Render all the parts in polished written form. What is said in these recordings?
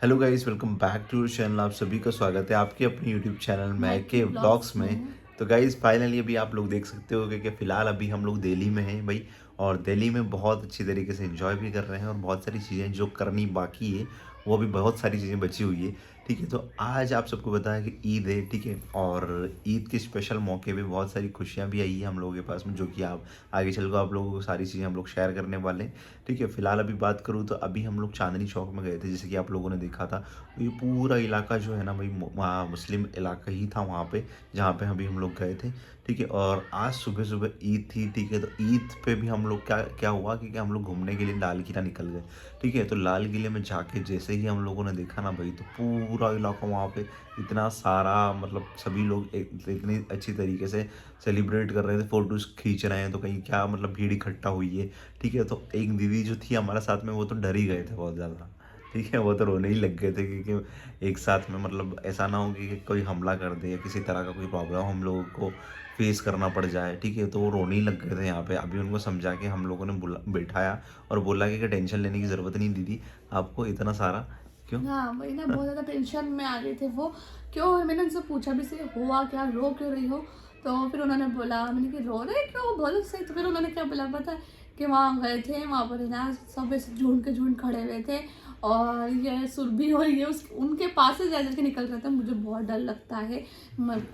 Hello guys, welcome back to channel. आप सभी का स्वागत है आपके अपने यूट्यूब चैनल मैं मैके के व्लॉग्स ब्लॉग्स में। में। तो गाइस फाइनली अभी आप लोग देख सकते हो कि फ़िलहाल अभी हम लोग दिल्ली में हैं भाई। और दिल्ली में बहुत अच्छी तरीके से एंजॉय भी कर रहे हैं और बहुत सारी चीज़ें जो करनी बाकी है वो भी बहुत सारी चीज़ें बची हुई है। ठीक है, तो आज आप सबको बताया कि ईद है। ठीक है, और ईद के स्पेशल मौके पे बहुत सारी खुशियाँ भी आई है हम लोगों के पास में, जो कि आप आगे चल कर आप लोगों को सारी चीज़ें हम लोग शेयर करने वाले हैं। ठीक है, फिलहाल अभी बात करूँ तो अभी हम लोग चांदनी चौक में गए थे, जैसे कि आप लोगों ने देखा था। ये पूरा इलाका जो है ना भाई, वहाँ मुस्लिम इलाका ही था वहाँ पे, जहाँ पे अभी हम लोग गए थे। ठीक है, और आज सुबह सुबह ईद थी। ठीक है, तो ईद पे भी हम लोग क्या क्या हुआ कि हम लोग घूमने के लिए लाल किला निकल गए। ठीक है, तो लाल किले में जाके जैसे ही हम लोगों ने देखा ना भाई, तो पूरा इलाका वहाँ पे इतना सारा, मतलब सभी लोग इतनी अच्छी तरीके से सेलिब्रेट कर रहे थे, फोटोज खींच रहे हैं। तो कहीं क्या मतलब भीड़ इकट्ठा हुई है। ठीक है, तो एक दीदी जो थी हमारे साथ में, वो तो डर ही गए थे बहुत ज़्यादा। ठीक है, वो तो रोने ही लग गए थे, क्योंकि एक साथ में मतलब ऐसा ना हो कि कोई हमला कर दे या किसी तरह का कोई प्रॉब्लम हम लोगों को फेस करना पड़ जाए। ठीक है, तो वो रोने ही लग गए थे यहाँ पे। अभी उनको समझा के हम लोगों ने बुला बैठाया और बोला कि टेंशन लेने की ज़रूरत नहीं दीदी, आपको इतना सारा क्यों। हाँ, वही ना, बहुत ज़्यादा टेंशन में आ गए थे वो। क्यों, मैंने उनसे पूछा भी से हुआ क्या, रो क्यों रही हो? तो फिर उन्होंने बोला, मैंने कि रो रहे क्यों, बोलो सही। तो फिर उन्होंने क्या बोला पता है, कि वहाँ गए थे, वहाँ पर है ना सब ऐसे झुंड के झुंड खड़े हुए थे, और ये सुरभि और ये उस उनके पास से जा के निकल रहा था। मुझे बहुत डर लगता है,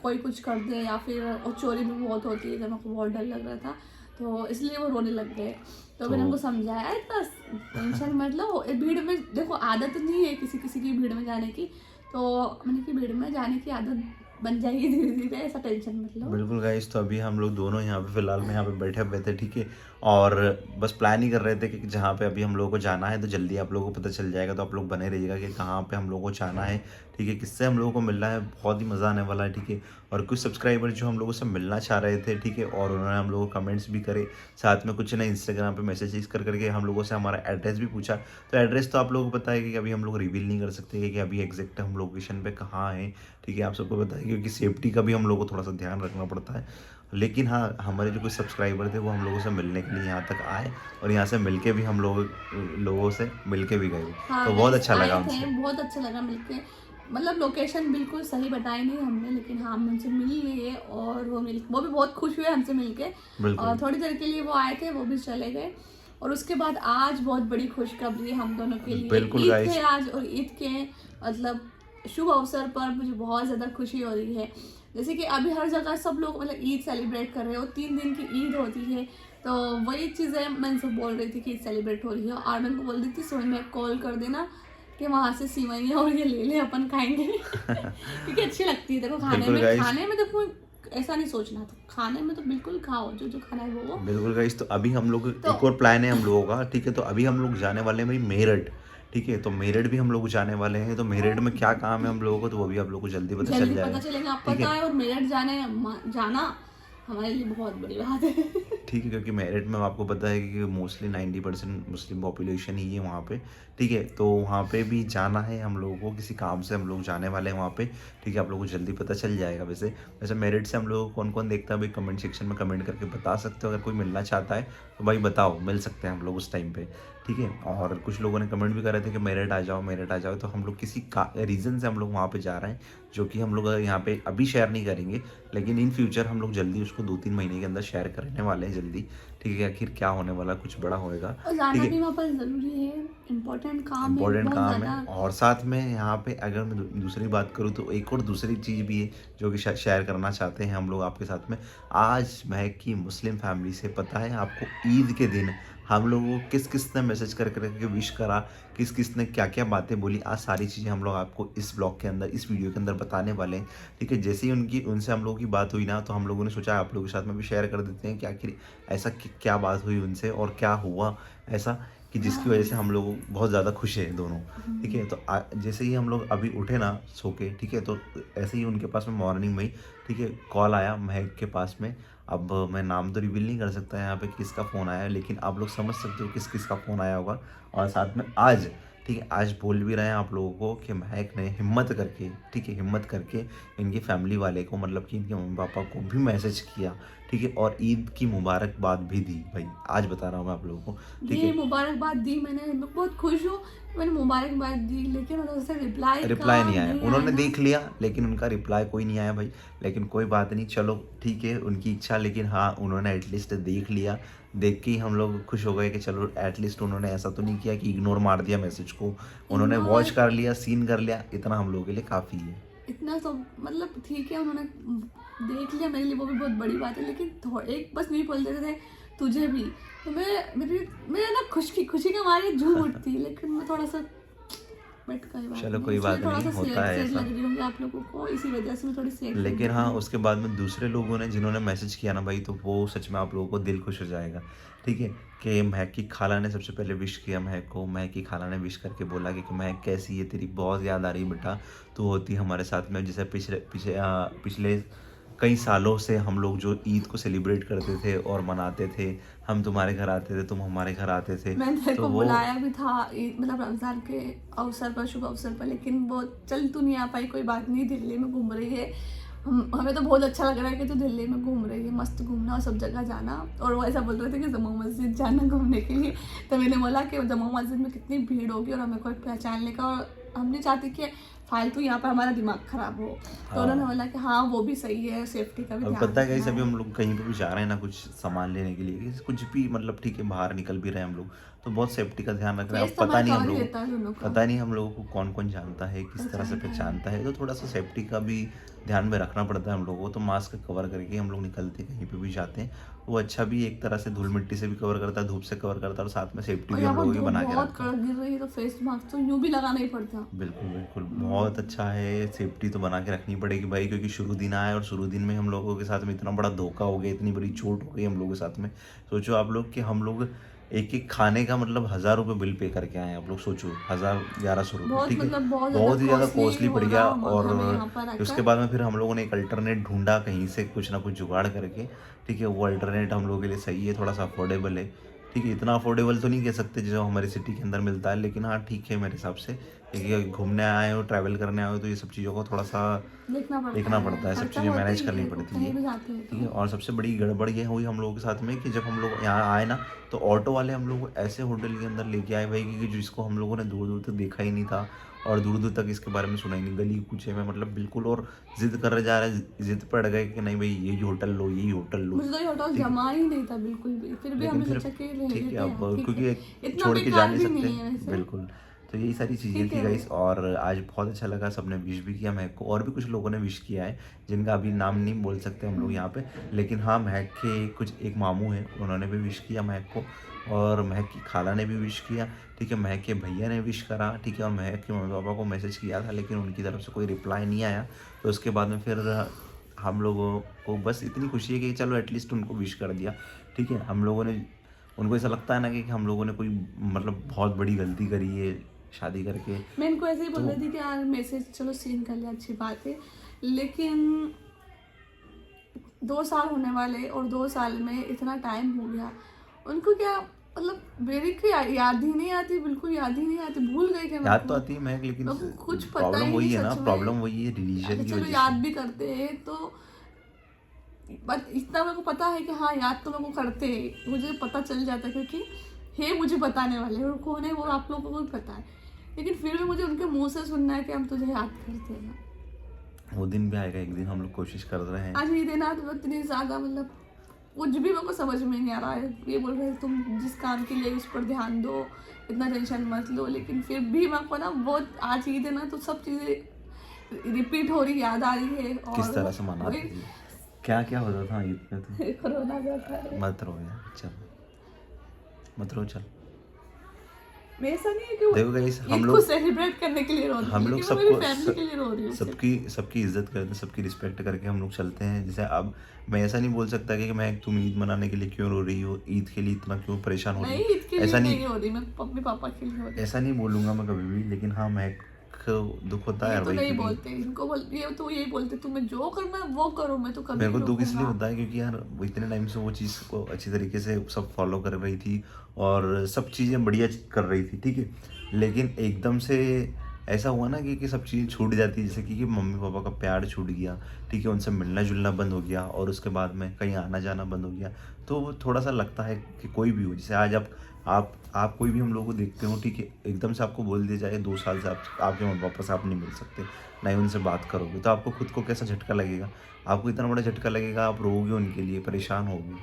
कोई कुछ कर दे या फिर, और चोरी भी बहुत होती है, जब मेरे को बहुत डर लग रहा था, तो इसलिए वो रोने लग गए। तो तो मैंने उनको समझाया, इतना टेंशन मत लो, भीड़ में देखो आदत नहीं है किसी किसी की भीड़ में जाने की। तो मैंने कि भीड़ में जाने की आदत बन जाएगी धीरे धीरे, ऐसा टेंशन मत लो। बिल्कुल गाइस, तो अभी हम लोग दोनों यहाँ पे फ़िलहाल में यहाँ पे बैठे हुए थे। ठीक है, और बस प्लान ही कर रहे थे कि जहाँ पे अभी हम लोगों को जाना है, तो जल्दी आप लोगों को पता चल जाएगा। तो आप लोग बने रहिएगा कि कहाँ पे हम लोगों को जाना है। ठीक है, किससे हम लोगों को मिलना है, बहुत ही मज़ा आने वाला है। ठीक है, और कुछ सब्सक्राइबर जो हम लोगों से मिलना चाह रहे थे। ठीक है, और उन्होंने हम लोगों को कमेंट्स भी करे, साथ में कुछ ना इंस्टाग्राम पे मैसेजेस कर करके हम लोगों से हमारा एड्रेस भी पूछा। तो एड्रेस तो आप लोगों को पता है कि अभी हम लोग रिवील नहीं कर सकते कि अभी एग्जैक्ट हम लोकेशन पे कहाँ हैं। ठीक है, आप सबको पता है, क्योंकि सेफ्टी का भी हम लोग को थोड़ा सा ध्यान रखना पड़ता है। लेकिन हाँ, हमारे जो कुछ सब्सक्राइबर थे वो हम लोगों से मिलने के लिए यहाँ तक आए, और यहाँ से मिल के भी हम लोगों से मिल के भी गए। हाँ तो बहुत गाइस, अच्छा लगा आए थे, उनसे। बहुत अच्छा लगा मिलके। मतलब लोकेशन बिल्कुल सही बताई नहीं हमने, लेकिन हाँ हम उनसे मिल लिए, और वो भी बहुत खुश हुए हमसे मिलके। और बिल्कुल थोड़ी देर के लिए वो आए थे, वो भी चले गए। और उसके बाद आज बहुत बड़ी खुशखबरी है हम दोनों के लिए। बिल्कुल ईद है गाइस। आज, और ईद के मतलब शुभ अवसर पर मुझे बहुत ज़्यादा खुशी हो रही है। जैसे कि अभी हर जगह सब लोग मतलब ईद सेलिब्रेट कर रहे हो, 3 दिन की ईद होती है। तो वही चीज़ें मैं इनसे बोल रही थी कि ईद सेलिब्रेट हो रही है, और मैं इनको बोल रही थी सुबह में कॉल कर देना कि वहाँ से सिवैयाँ और ये ले ले, अपन खाएंगे क्योंकि अच्छी लगती है। देखो खाने बिल्कुल में, गाइस। खाने में देखो ऐसा नहीं सोचना, तो खाने में तो बिल्कुल खाओ, जो जो खाना है वो। बिल्कुल गाइस, तो अभी हम लोग तो एक और प्लान है हम लोगों का। ठीक है, तो अभी हम लोग जाने वाले हैं भाई मेरठ। ठीक है, तो मेरठ भी हम लोग जाने वाले हैं। तो मेरठ में क्या काम है हम लोगों को, तो वो भी आप लोग को जल्दी पता चल जल्दी पता जाएगा। चलेगा, आप ठीक पता है। है, और मेरठ जाना हमारे लिए बहुत बड़ी बात है ठीक है, क्योंकि मेरठ में आपको पता है कि मोस्टली 90% मुस्लिम पॉपुलेशन ही है वहाँ पे। ठीक है, तो वहाँ पे भी जाना है हम लोगों को, किसी काम से हम लोग जाने वाले हैं वहाँ पे। ठीक है, आप लोगों को जल्दी पता चल जाएगा। वैसे वैसे मेरठ से हम लोग को कौन कौन देखता है भाई, कमेंट सेक्शन में कमेंट करके बता सकते हो। अगर कोई मिलना चाहता है तो भाई बताओ, मिल सकते हैं हम लोग उस टाइम पे। ठीक है, और कुछ लोगों ने कमेंट भी करे थे कि मेरठ आ जाओ, मेरठ आ जाओ। तो हम लोग किसी का रीज़न से हम लोग वहाँ पे जा रहे हैं, जो कि हम लोग यहाँ पे अभी शेयर नहीं करेंगे, लेकिन इन फ्यूचर हम लोग जल्दी उसको 2-3 महीने के अंदर शेयर करने वाले हैं जल्दी। ठीक है, आखिर क्या होने वाला, कुछ बड़ा होएगा। और ठीक जाना है, भी वहाँ पर ज़रूरी है, इम्पोर्टेंट काम है इम्पोर्टेंट बहुत काम है। ज़्यादा। और साथ में यहाँ पे अगर मैं दूसरी बात करूँ, तो एक और दूसरी चीज़ भी है जो कि शेयर करना चाहते हैं हम लोग आपके साथ में। आज महक की मुस्लिम फैमिली से, पता है आपको, ईद के दिन हम लोगों को किस किस ने मैसेज कर करके विश करा, किस किस ने क्या क्या बातें बोली, आज सारी चीज़ें हम लोग आपको इस ब्लॉग के अंदर, इस वीडियो के अंदर बताने वाले हैं। ठीक है, जैसे ही उनसे हम लोगों की बात हुई ना, तो हम लोगों ने सोचा आप लोगों के साथ में भी शेयर कर देते हैं कि आखिर ऐसा क्या बात हुई उनसे और क्या हुआ ऐसा, कि जिसकी वजह से हम लोग बहुत ज़्यादा खुश हैं दोनों। ठीक है, तो जैसे ही हम लोग अभी उठे ना सो के, ठीक है, तो ऐसे ही उनके पास में मॉर्निंग में ही, ठीक है, कॉल आया महक के पास में। अब मैं नाम तो रिवील नहीं कर सकता यहाँ पे किसका फ़ोन आया है, लेकिन आप लोग समझ सकते हो किस किस का फ़ोन आया होगा। और साथ में आज, ठीक है, आज बोल भी रहे हैं आप लोगों को कि महक ने हिम्मत करके, ठीक है, हिम्मत करके इनकी फैमिली वाले को, मतलब कि इनके मम्मी पापा को भी मैसेज किया। ठीक ठीक है, और ईद की मुबारकबाद भी दी भाई, आज बता रहा हूँ मैं आप लोगों को, ठीक ये है। मुबारकबाद दी मैंने, मैं बहुत खुश हूँ कि मैंने मुबारकबाद दी, लेकिन मतलब उससे रिप्लाई रिप्लाई का नहीं आया, नहीं उन्होंने आना। देख लिया लेकिन उनका रिप्लाई कोई नहीं आया भाई। लेकिन कोई बात नहीं, चलो ठीक है, उनकी इच्छा, लेकिन हाँ उन्होंने एटलीस्ट देख लिया। देख के ही हम लोग खुश हो गए कि चलो एटलीस्ट उन्होंने ऐसा तो नहीं किया कि इग्नोर मार दिया मैसेज को, उन्होंने वॉच इग्नोर कर लिया, सीन कर लिया, इतना हम लोगों के लिए काफ़ी है। इतना तो मतलब ठीक है, उन्होंने देख लिया मेरे लिए, वो भी बहुत बड़ी बात है, लेकिन एक बस नहीं बोल देते थे तुझे भी, तो मेरे ना खुशी का मारे झूम उठती, लेकिन मैं थोड़ा सा बट कोई बात चलो नहीं, कोई इसलिए बात थोड़ा नहीं, सा होता है सेड ऐसा। लग रही होंगी आप लोगों को, इसी वजह से मैं थोड़ी सेड लेकिन हाँ उसके बाद में दूसरे लोगों ने जिन्होंने मैसेज किया ना भाई, तो वो सच में आप लोगों को दिल खुश हो जाएगा, ठीक है। कि महक की खाला ने सबसे पहले विश किया महक को, महक की खाला ने विश करके बोला कि महक कैसी है, तेरी बहुत याद आ रही बेटा, तू होती हमारे साथ में, जैसे पिछले कई सालों से हम लोग जो ईद को सेलिब्रेट करते थे और मनाते थे, हम तुम्हारे घर आते थे, तुम हमारे घर आते थे, मैंने तेरे तो को वो बुलाया भी था मतलब रमजान के अवसर पर, शुभ अवसर पर, लेकिन वो चल तू नहीं आ पाई, कोई बात नहीं, दिल्ली में घूम रही है, हमें तो बहुत अच्छा लग रहा है कि तू दिल्ली में घूम रही है, मस्त घूमना और सब जगह जाना। और वो ऐसा बोल रहे थे कि जमा मस्जिद जाना घूमने के लिए, तो मैंने बोला कि जमा मस्जिद में कितनी भीड़ होगी और हमें कोई पहचान लेगा, और हम नहीं चाहते कि फालतू यहाँ पर हमारा दिमाग खराब हो। तो उन्होंने बोला कि हाँ वो भी सही है, सेफ्टी का भी अब ध्यान पता है रखना कैसे, अभी है। हम लोग कहीं पे भी जा रहे हैं ना कुछ सामान लेने के लिए, कुछ भी मतलब ठीक है, बाहर निकल भी रहे हैं हम लोग, तो बहुत सेफ्टी का ध्यान रख रहे हैं। फेस अब तो पता हमारा नहीं हम कवर ही लोग रहता है दोनों का, पता नहीं हम लोगों को कौन कौन जानता है, किस तरह से पहचानता है। पहचानता है, तो थोड़ा सा सेफ्टी का भी ध्यान में रखना पड़ता है हम लोगों को। तो मास्क कवर करके हम लोग निकलते हैं, कहीं पे भी जाते हैं, वो अच्छा भी एक तरह से धूल मिट्टी से भी कवर करता है, धूप से कवर करता है, और साथ में सेफ्टी और भी यहाँ हम पर लोगों की धूप बना के बहुत रखता है। कड़क गिर रही है, तो फेस मास्क तो यूं भी लगाना ही पड़ता। बिल्कुल बिल्कुल, बहुत अच्छा है, सेफ्टी तो बना के रखनी पड़ेगी भाई, क्योंकि शुरू दिन आया और शुरू दिन में हम लोगों के साथ में इतना बड़ा धोखा हो गया, इतनी बड़ी चोट हो गई हम लोगों के साथ में। सोचो आप लोग कि हम लोग एक एक खाने का मतलब 1,000 रुपये बिल पे करके आए हैं, आप लोग सोचो, 1,000-1,100 रुपये, बहुत ठीक है, मतलब बहुत ज़्यादा बहुत ही ज़्यादा कॉस्टली कॉस्टली पड़ हो गया। रहा और हमें यहाँ पर फिर उसके आकर। बाद में फिर हम लोगों ने एक अल्टरनेट ढूंढा कहीं से, कुछ ना कुछ जुगाड़ करके, ठीक है, वो अल्टरनेट हम लोगों के लिए सही है, थोड़ा सा अफोर्डेबल है, ठीक है, इतना अफोर्डेबल तो नहीं कह सकते जो हमारी सिटी के अंदर मिलता है, लेकिन हाँ ठीक है मेरे हिसाब से, क्योंकि घूमने आए हो, ट्रैवल करने आए हो, तो ये सब चीज़ों को थोड़ा सा देखना पड़ता है, सब खर्चा चीज़ें होता मैनेज ही करनी है पड़ती कहीं है, भी जाते हो ठीक है। तो। और सबसे बड़ी गड़बड़ ये हुई हम लोगों के साथ में कि जब हम लोग यहाँ आए ना, तो ऑटो वाले हम लोग को ऐसे होटल के अंदर लेके आए भाई, क्योंकि जिसको हम लोगों ने दूर दूर तक देखा ही नहीं था, और दूर दूर तक इसके बारे में सुना ही नहीं, गली कूचे में मतलब बिल्कुल, और जिद कर रहे जा रहे, जिद पड़ गए कि नहीं भाई यही होटल लो, यही होटल लो, मुझे तो ये होटल ठीक है। जमा ही नहीं था बिल्कुल भी, फिर भी लेकिन हमने फिर सोचा कि ले ठीक है, लेते अब हैं, ठीक क्योंकि है, एक इतना छोड़ के जा बेकार नहीं भी सकते, नहीं है वैसे। बिल्कुल। तो यही सारी चीज़ें ठीक थी है। गाइस, और आज बहुत अच्छा लगा, सबने विश भी किया महक को, और भी कुछ लोगों ने विश किया है जिनका अभी नाम नहीं बोल सकते हम लोग यहाँ पे, लेकिन हाँ महक के कुछ एक मामू हैं, उन्होंने भी विश किया महक को, और महक की खाला ने भी विश किया, ठीक है, महक के भैया ने विश करा, ठीक है, और महक के मम्मी पापा को मैसेज किया था, लेकिन उनकी तरफ से कोई रिप्लाई नहीं आया। तो उसके बाद में फिर हम लोगों को बस इतनी खुशी है कि चलो एटलीस्ट उनको विश कर दिया, ठीक है। हम लोगों ने, उनको ऐसा लगता है ना कि हम लोगों ने कोई मतलब बहुत बड़ी गलती करी है शादी करके, मैं इनको ऐसे ही बोल तो रही थी कि यार मैसेज चलो सीन कर लिया, अच्छी बात है, लेकिन 2 साल होने वाले और 2 साल में इतना टाइम हो गया, उनको क्या मतलब मेरी की याद ही नहीं आती, बिल्कुल याद ही नहीं आती, भूल गई क्या मेरे याद तो को, आती है महक, लेकिन मेरे को कुछ पता प्रॉब्लम ही वही नहीं है ना, सच में। प्रॉब्लम वही है रिलीजन अरे की चलो वजह याद से। भी करते हैं तो बट इतना मेरे को पता है कि हाँ याद तो मेरे को करते हैं, मुझे पता चल जाता है क्योंकि है मुझे बताने वाले, और कौन है वो आप लोगों को भी पता है, लेकिन फिर भी मुझे उनके मुंह से सुनना है कि हम तुझे याद करते हैं। वो दिन भी आएगा एक दिन, हम लोग कोशिश कर रहे हैं। आज ये दिन आज इतनी ज़्यादा मतलब कुछ भी मेरे को समझ में नहीं आ रहा है, ये बोल रहे हैं तुम जिस काम के लिए उस पर ध्यान दो, इतना टेंशन मत लो, लेकिन फिर भी मेरे को ना बहुत आज ईद है ना, तो सब चीज़ें रिपीट हो रही, याद आ रही है। और किस तरह से मनाते वही थे, क्या क्या होता था ईद में, तो कोरोना जाता है। मत रो यार, चल मत रो, चल। मैं ऐसा नहीं है कि देखो गाइस, हम ईद लोग को सेलिब्रेट करने के लिए रो रही हूँ, हम लोग लेकिन मैं मेरी सबको फैमिली के लिए रो रही हूँ सिर्फ। सबकी इज्जत करते हैं, सबकी रिस्पेक्ट करके हम लोग चलते हैं। जैसे अब मैं ऐसा नहीं बोल सकता कि मैं तुम ईद मनाने के लिए क्यों रो रही हो, ईद के लिए इतना क्यों परेशान हो रही नहीं हो, ईद के लिए ऐसा नहीं हो रही, मैं अपने पापा के लिए हो रही हूँ। ऐसा नहीं बोलूंगा मैं कभी भी, लेकिन हाँ मैं दुख होता है ये यार तो भाई, नहीं क्योंकि बोलते इनको, ये तो यही बोलते तुम्हें जो करना है वो करो, मैं तो कभी मेरे को नहीं दुख इसलिए रोकूंगा। होता है क्योंकि यार वो इतने टाइम से वो चीज़ को अच्छी तरीके से सब फॉलो कर रही थी और सब चीज़ें बढ़िया कर रही थी, ठीक है, लेकिन एकदम से ऐसा हुआ ना कि सब चीज़ें छूट जाती है, जैसे कि मम्मी पापा का प्यार छूट गया, ठीक है, उनसे मिलना जुलना बंद हो गया और उसके बाद में कहीं आना जाना बंद हो गया, तो वो थोड़ा सा लगता है कि कोई भी हो, जैसे आज आप कोई भी हम लोग को देखते हो, ठीक है, एकदम से आपको बोल दिया जाए 2 साल से आपके मम्मी पापा से आप नहीं मिल सकते, ना ही उनसे बात करोगे, तो आपको खुद को कैसा झटका लगेगा, आपको इतना बड़ा झटका लगेगा, आप रोओगे उनके लिए, परेशान होगे।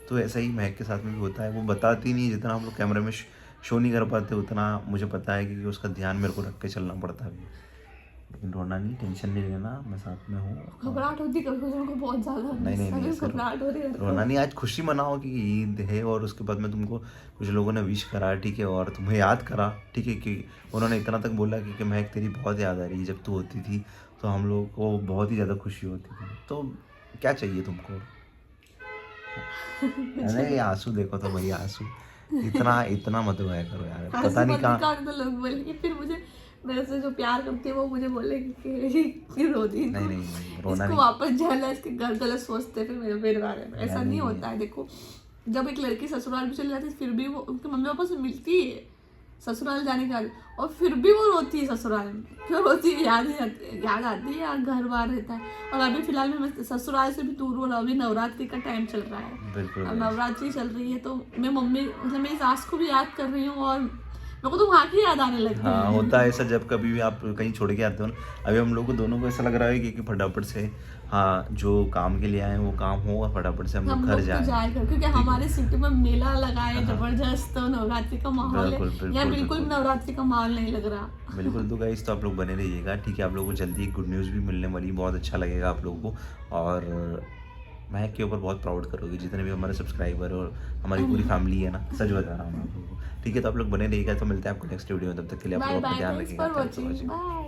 तो ऐसा ही महक के साथ में भी होता है, वो बताती नहीं है, जितना हम लोग कैमरे में शो नहीं कर पाते उतना मुझे पता है कि उसका ध्यान मेरे को रख के चलना पड़ता है। लेकिन रोना नहीं, टेंशन नहीं लेना, मैं साथ में हूँ। घबराहट होती कभी कभी को बहुत ज़्यादा, नहीं ऐसा घबराहट हो रही है। रोना नहीं, आज खुशी मनाओ कि ईद है और उसके बाद में तुमको कुछ लोगों ने विश करा, ठीक है, और तुम्हें याद करा, ठीक है, कि उन्होंने इतना तक बोला कि महक तेरी बहुत याद आ रही है, जब तू होती थी तो हम लोग को बहुत ही ज़्यादा खुशी होती थी, तो क्या चाहिए तुमको। अरे ये आंसू देखो तो भैया, आंसू इतना मत रोया करो यार, पता नहीं कहाँ। तो लोग बोलेंगे फिर मुझे, मेरे से जो प्यार करते हैं वो मुझे बोलेंगे कि रो दी तू। नहीं रोना इसको नहीं। वापस जाना, इसके गलत सोचते फिर मेरे बारे में। ऐसा नहीं नहीं। होता है। देखो, जब एक लड़की ससुराल भी चली जाती है फिर भी वो उनके मम्मी पापा से मिलती है ससुराल जाने के बाद, और फिर भी वो रोती है ससुराल में। क्यों रोती है? याद आती है यार, घर बार रहता है। और अभी फिलहाल में मैं ससुराल से भी दूर हूँ, अभी नवरात्रि का टाइम चल रहा है, बिल्कुल अब नवरात्रि चल रही है, तो मैं मम्मी मतलब मेरी सास को भी याद कर रही हूँ, और मेरे को तो वहाँ की याद आने लगती है। हाँ, होता है ऐसा, जब कभी भी आप कहीं छोड़ के आते हो ना, अभी हम लोग को दोनों को ऐसा लग रहा है कि फटाफट से, हाँ, जो काम के लिए आए हैं वो काम हो और फटाफट से हम लोग घर जाए, क्योंकि हमारे सिटी में मेला लगा है जबरदस्त, तो नवरात्रि का माहौल है। यहाँ बिल्कुल नवरात्रि का माहौल नहीं लग रहा। बिल्कुल। तो गाइस, तो आप लोग बने रहिएगा, ठीक है, आप लोगों को जल्दी गुड न्यूज़ भी मिलने वाली, बहुत अच्छा लगेगा आप लोगों को, और महक के ऊपर बहुत प्राउड करोगे, जितने भी हमारे सब्सक्राइबर और हमारी पूरी फैमिली है ना, सच बता रहा हूँ मैं आप लोगों को, ठीक है। तो आप लोग बने रहिएगा, तो मिलते हैं आपको नेक्स्ट वीडियो में, तब तक के लिए आप लोग अपना ध्यान रखिएगा। बाय।